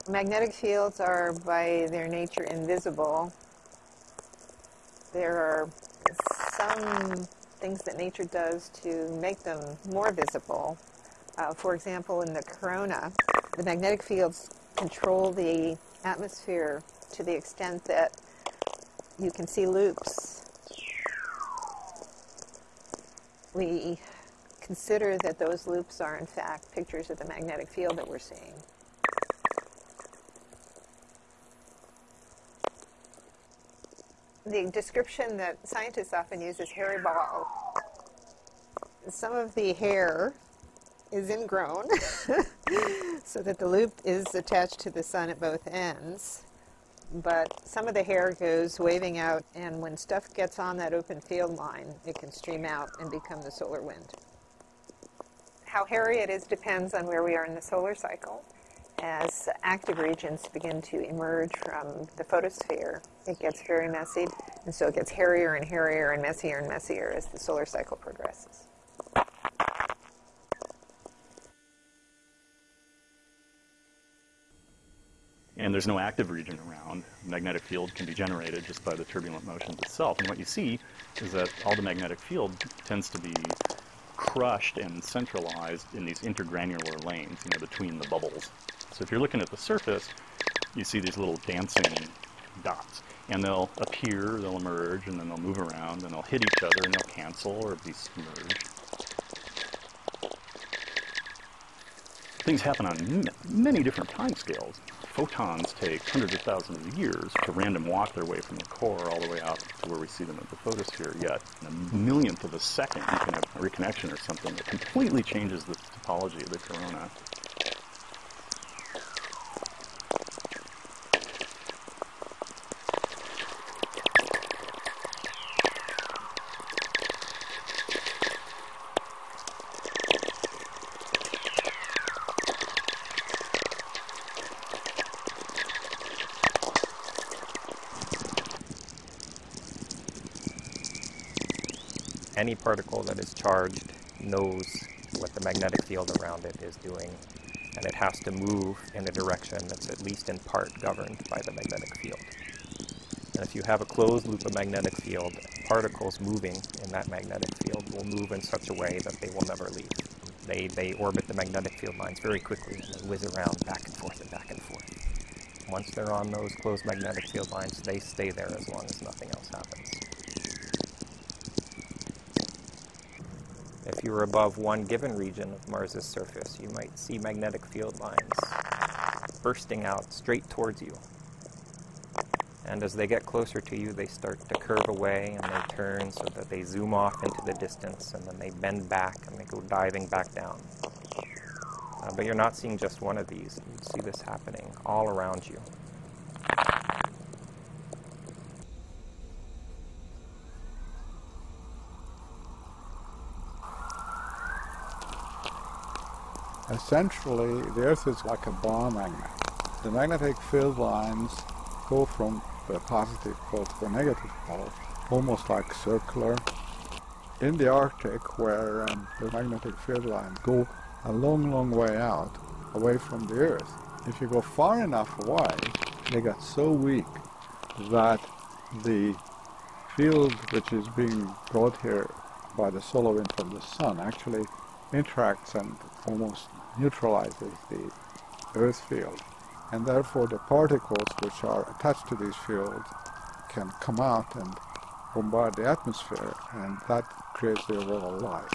Magnetic fields are, by their nature, invisible. There are some things that nature does to make them more visible. For example, in the corona, the magnetic fields control the atmosphere to the extent that you can see loops. We consider that those loops are, in fact, pictures of the magnetic field that we're seeing. The description that scientists often use is hairy ball. Some of the hair is ingrown so that the loop is attached to the sun at both ends, but some of the hair goes waving out, and when stuff gets on that open field line, it can stream out and become the solar wind. How hairy it is depends on where we are in the solar cycle. As active regions begin to emerge from the photosphere, it gets very messy, and so it gets hairier and hairier and messier as the solar cycle progresses. And there's no active region around. The magnetic field can be generated just by the turbulent motions itself. And what you see is that all the magnetic field tends to be crushed and centralized in these intergranular lanes, between the bubbles. So if you're looking at the surface, you see these little dancing dots. And they'll appear, they'll emerge, and then they'll move around, and they'll hit each other, and they'll cancel or be submerged. Things happen on many different time scales. Photons take hundreds of thousands of years to random walk their way from the core all the way out to where we see them at the photosphere. Yet, in a millionth of a second, you can have a reconnection or something that completely changes the topology of the corona. Any particle that is charged knows what the magnetic field around it is doing, and it has to move in a direction that's at least in part governed by the magnetic field. And if you have a closed loop of magnetic field, particles moving in that magnetic field will move in such a way that they will never leave. They orbit the magnetic field lines very quickly, and they whiz around back and forth and back and forth. Once they're on those closed magnetic field lines, they stay there as long as nothing else happens. If you were above one given region of Mars's surface, you might see magnetic field lines bursting out straight towards you. And as they get closer to you, they start to curve away and they turn so that they zoom off into the distance, and then they bend back and they go diving back down. But you're not seeing just one of these. You see this happening all around you. Essentially, the Earth is like a bar magnet. The magnetic field lines go from the positive pole to the negative pole, almost like circular. In the Arctic, where the magnetic field lines go a long, long way out, away from the Earth, if you go far enough away, they get so weak that the field which is being brought here by the solar wind from the sun actually interacts and almost neutralizes the Earth field. And therefore the particles which are attached to these fields can come out and bombard the atmosphere, and that creates the auroral light.